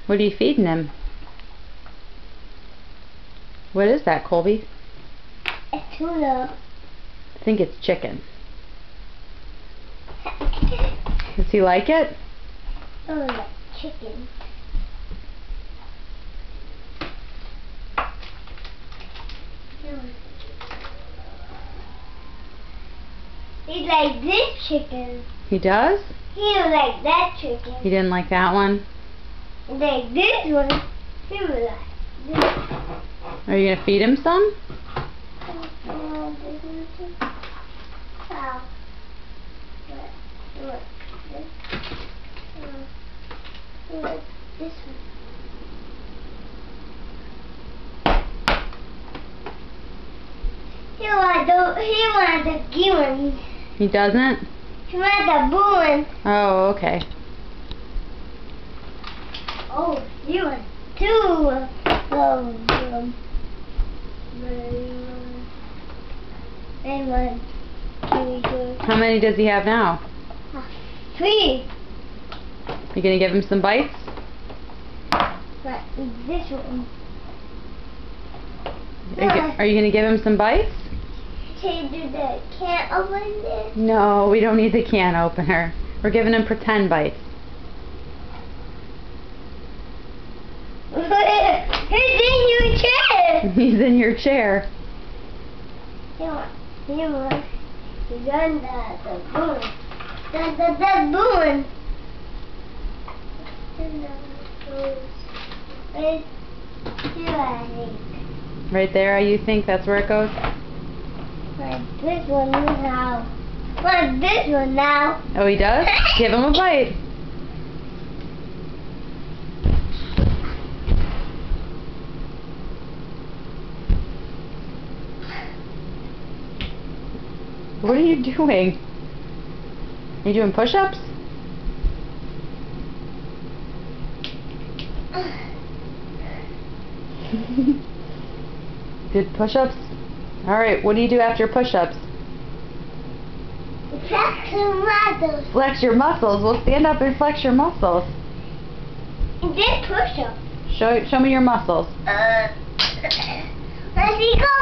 What are you feeding him? What is that, Colby? It's tuna. I think it's chicken. Does he like it? Oh, like chicken. He like this chicken. He does? He don't like that chicken. He didn't like that one? Like this one. He would like this. Are you going to feed him some? This one. He want the green one. He doesn't? He want the blue one. Oh, okay. Oh, you want two. And one, two. How many does he have now? 3. You going to give him some bites? But this one. Are you going to give him some bites? Can you do the can open it? No, we don't need the can opener. We're giving him pretend bites. He's in your chair. He's in your chair. He's on the balloon. The balloon. Right here, I think. Right there, you think that's where it goes? Like this one now. Like this one now. Oh, he does? Give him a bite. What are you doing? Are you doing push-ups? Did push-ups? Alright, what do you do after push-ups? Flex your muscles. Flex your muscles. Well, stand up and flex your muscles. And then push up. Show me your muscles. Let's go.